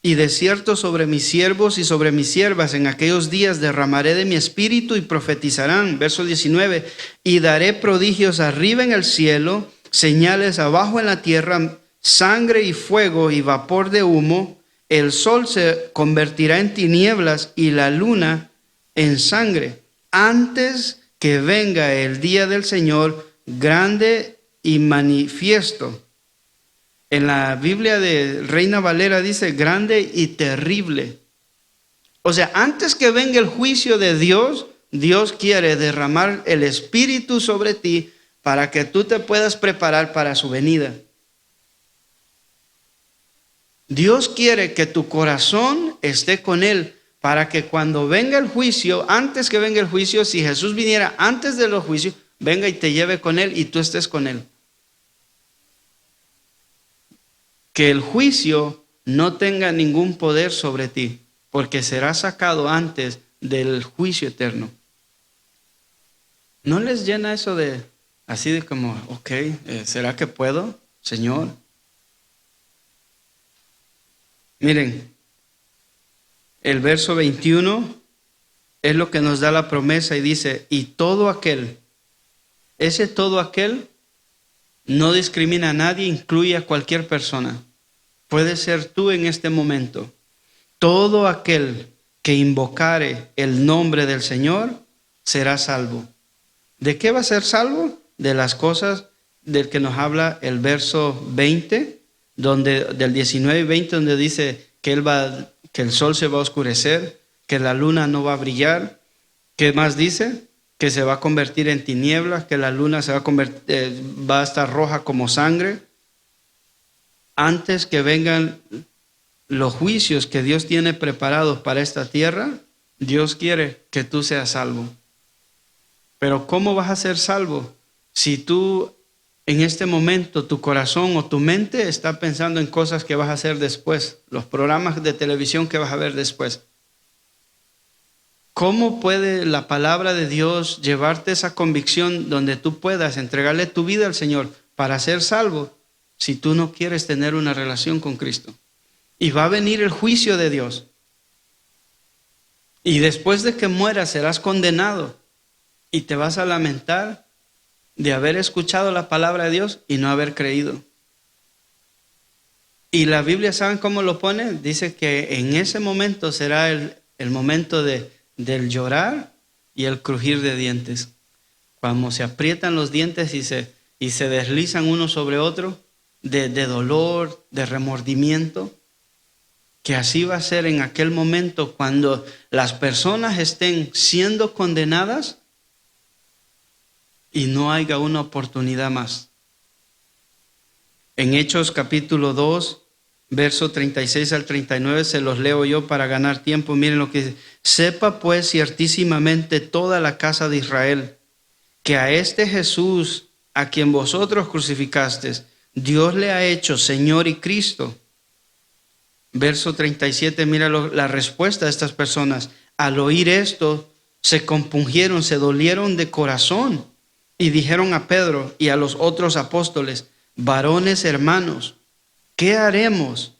Y de cierto sobre mis siervos y sobre mis siervas en aquellos días derramaré de mi espíritu y profetizarán. Verso 19. Y daré prodigios arriba en el cielo, señales abajo en la tierra, sangre y fuego y vapor de humo. El sol se convertirá en tinieblas y la luna en sangre, antes que venga el día del Señor grande y manifiesto. En la Biblia de Reina Valera dice grande y terrible. O sea, antes que venga el juicio de Dios, Dios quiere derramar el Espíritu sobre ti para que tú te puedas preparar para su venida. Dios quiere que tu corazón esté con Él para que cuando venga el juicio, antes que venga el juicio, si Jesús viniera antes de los juicios, venga y te lleve con Él y tú estés con Él. Que el juicio no tenga ningún poder sobre ti, porque será sacado antes del juicio eterno. ¿No les llena eso de así de como, ok, ¿será que puedo, Señor? Miren, el verso 21 es lo que nos da la promesa y dice, y todo aquel, ese todo aquel no discrimina a nadie, incluye a cualquier persona. Puede ser tú en este momento. Todo aquel que invocare el nombre del Señor será salvo. ¿De qué va a ser salvo? De las cosas del que nos habla el verso 20, del 19 y 20, donde dice que el sol se va a oscurecer, que la luna no va a brillar. ¿Qué más dice? Que se va a convertir en tinieblas, que la luna va a estar roja como sangre. Antes que vengan los juicios que Dios tiene preparados para esta tierra, Dios quiere que tú seas salvo. Pero ¿cómo vas a ser salvo si tú en este momento tu corazón o tu mente está pensando en cosas que vas a hacer después, los programas de televisión que vas a ver después? ¿Cómo puede la palabra de Dios llevarte esa convicción donde tú puedas entregarle tu vida al Señor para ser salvo si tú no quieres tener una relación con Cristo? Y va a venir el juicio de Dios. Y después de que mueras serás condenado y te vas a lamentar de haber escuchado la palabra de Dios y no haber creído. Y la Biblia, ¿saben cómo lo pone? Dice que en ese momento será el momento del llorar y el crujir de dientes. Cuando se aprietan los dientes y se deslizan uno sobre otro, de dolor, de remordimiento, que así va a ser en aquel momento cuando las personas estén siendo condenadas y no haya una oportunidad más. En Hechos capítulo 2, verso 36 al 39, se los leo yo para ganar tiempo. Miren lo que dice. Sepa pues ciertísimamente toda la casa de Israel, que a este Jesús, a quien vosotros crucificasteis, Dios le ha hecho Señor y Cristo. Verso 37, mira la respuesta de estas personas. Al oír esto, se compungieron, se dolieron de corazón y dijeron a Pedro y a los otros apóstoles: varones hermanos, ¿qué haremos?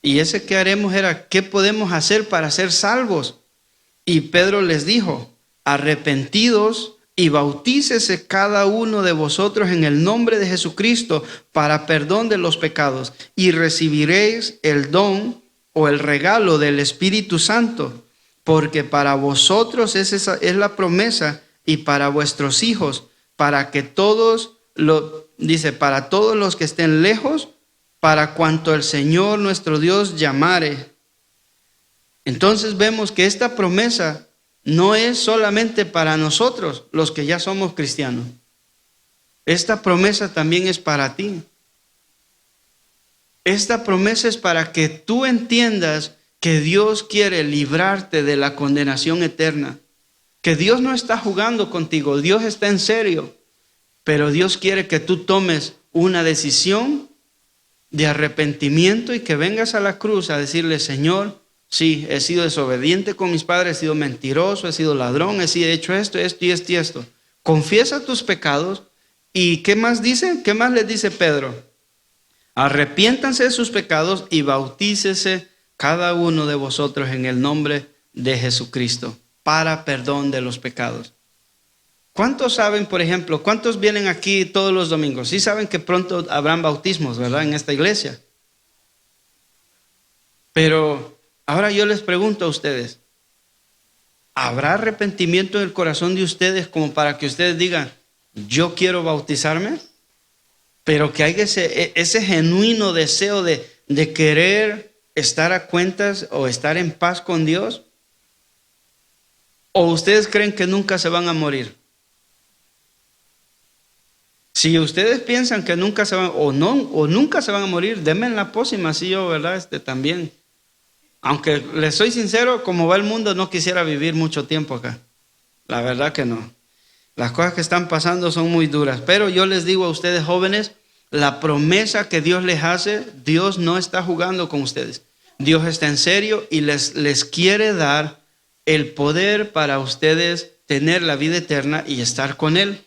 Y ese qué haremos era, ¿qué podemos hacer para ser salvos? Y Pedro les dijo: arrepentidos y bautícese cada uno de vosotros en el nombre de Jesucristo para perdón de los pecados, y recibiréis el don o el regalo del Espíritu Santo, porque para vosotros es la promesa, y para vuestros hijos, para que todos para todos los que estén lejos, para cuanto el Señor nuestro Dios llamare. Entonces vemos que esta promesa no es solamente para nosotros, los que ya somos cristianos. Esta promesa también es para ti. Esta promesa es para que tú entiendas que Dios quiere librarte de la condenación eterna. Que Dios no está jugando contigo, Dios está en serio. Pero Dios quiere que tú tomes una decisión de arrepentimiento y que vengas a la cruz a decirle: Señor, sí, he sido desobediente con mis padres, he sido mentiroso, he sido ladrón, he hecho esto y esto. Confiesa tus pecados. ¿Y qué más dice? ¿Qué más les dice Pedro? Arrepiéntanse de sus pecados y bautícese cada uno de vosotros en el nombre de Jesucristo para perdón de los pecados. ¿Cuántos saben, por ejemplo, cuántos vienen aquí todos los domingos? Sí saben que pronto habrán bautismos, ¿verdad? En esta iglesia. Pero ahora yo les pregunto a ustedes, ¿habrá arrepentimiento en el corazón de ustedes como para que ustedes digan: yo quiero bautizarme? Pero que haya ese genuino deseo de querer estar a cuentas o estar en paz con Dios. ¿O ustedes creen que nunca se van a morir? Si ustedes piensan que nunca se van o nunca se van a morir, denme la pócima, así yo, ¿verdad? También. Aunque les soy sincero, como va el mundo, no quisiera vivir mucho tiempo acá. La verdad que no. Las cosas que están pasando son muy duras. Pero yo les digo a ustedes jóvenes, la promesa que Dios les hace, Dios no está jugando con ustedes. Dios está en serio y les quiere dar el poder para ustedes tener la vida eterna y estar con Él.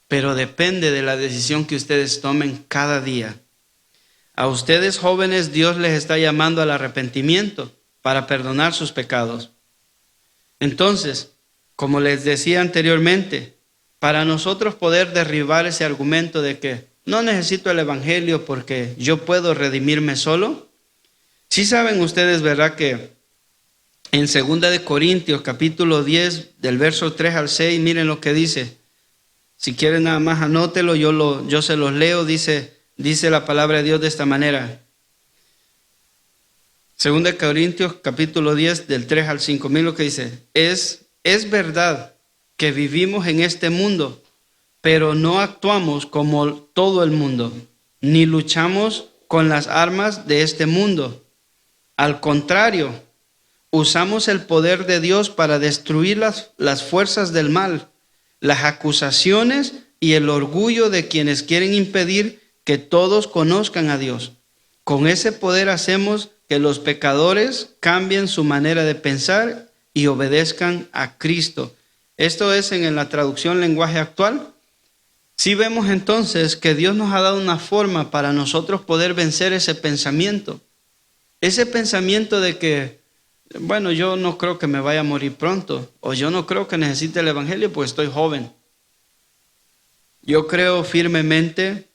Pero depende de la decisión que ustedes tomen cada día. A ustedes jóvenes, Dios les está llamando al arrepentimiento para perdonar sus pecados. Entonces, como les decía anteriormente, para nosotros poder derribar ese argumento de que no necesito el evangelio porque yo puedo redimirme solo, sí saben ustedes, ¿verdad?, que en 2 de Corintios capítulo 10 del verso 3 al 6, miren lo que dice. Si quieren nada más anótelo, yo se los leo. Dice la palabra de Dios de esta manera. 2 de Corintios capítulo 10 del 3 al 5, miren lo que dice. Es verdad que vivimos en este mundo, pero no actuamos como todo el mundo, ni luchamos con las armas de este mundo. Al contrario, usamos el poder de Dios para destruir las fuerzas del mal, las acusaciones y el orgullo de quienes quieren impedir que todos conozcan a Dios. Con ese poder hacemos que los pecadores cambien su manera de pensar y obedezcan a Cristo. Esto es en la traducción lenguaje actual. Sí vemos entonces que Dios nos ha dado una forma para nosotros poder vencer ese pensamiento. Ese pensamiento de que, bueno, yo no creo que me vaya a morir pronto, o yo no creo que necesite el evangelio porque estoy joven. Yo creo firmemente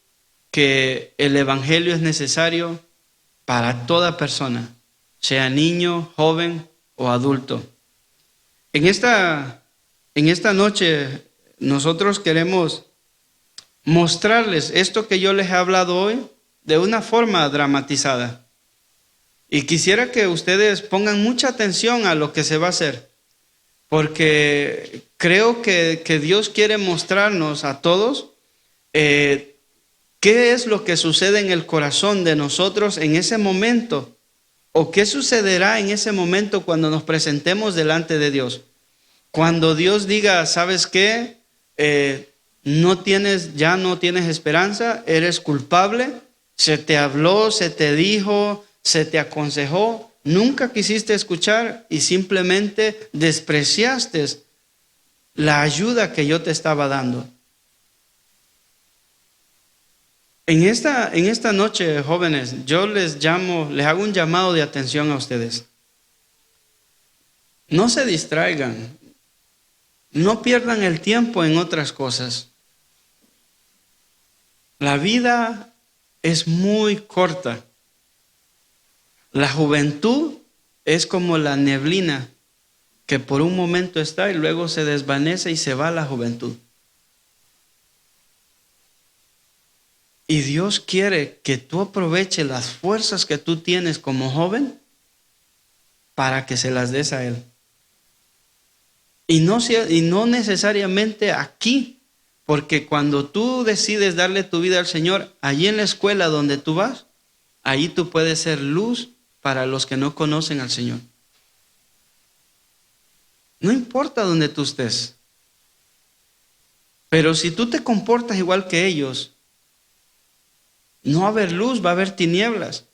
que el evangelio es necesario para toda persona, sea niño, joven o adulto. En esta noche nosotros queremos mostrarles esto que yo les he hablado hoy de una forma dramatizada. Y quisiera que ustedes pongan mucha atención a lo que se va a hacer, porque creo que Dios quiere mostrarnos a todos ¿Qué es lo que sucede en el corazón de nosotros en ese momento? ¿O qué sucederá en ese momento cuando nos presentemos delante de Dios? Cuando Dios diga, ¿sabes qué? Ya no tienes esperanza, eres culpable, se te habló, se te dijo, se te aconsejó, nunca quisiste escuchar y simplemente despreciaste la ayuda que yo te estaba dando. En esta noche, jóvenes, yo les hago un llamado de atención a ustedes. No se distraigan, no pierdan el tiempo en otras cosas. La vida es muy corta. La juventud es como la neblina que por un momento está y luego se desvanece y se va la juventud. Y Dios quiere que tú aproveches las fuerzas que tú tienes como joven para que se las des a Él. Y no necesariamente aquí, porque cuando tú decides darle tu vida al Señor, allí en la escuela donde tú vas, allí tú puedes ser luz para los que no conocen al Señor. No importa donde tú estés. Pero si tú te comportas igual que ellos, no va a haber luz, va a haber tinieblas.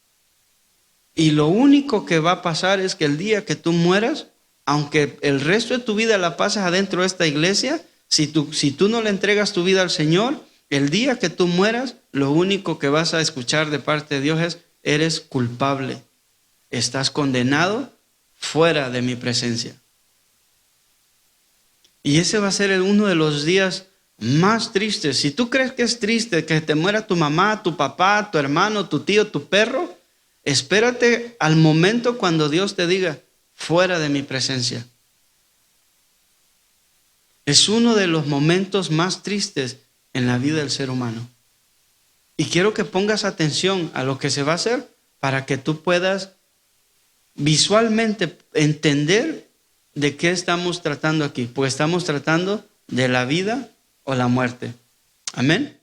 Y lo único que va a pasar es que el día que tú mueras, aunque el resto de tu vida la pasas adentro de esta iglesia, si tú no le entregas tu vida al Señor, el día que tú mueras, lo único que vas a escuchar de parte de Dios es, eres culpable, estás condenado, fuera de mi presencia. Y ese va a ser uno de los días más tristes. Si tú crees que es triste que te muera tu mamá, tu papá, tu hermano, tu tío, tu perro, espérate al momento cuando Dios te diga, fuera de mi presencia. Es uno de los momentos más tristes en la vida del ser humano. Y quiero que pongas atención a lo que se va a hacer para que tú puedas visualmente entender de qué estamos tratando aquí. Porque estamos tratando de la vida o la muerte. Amén.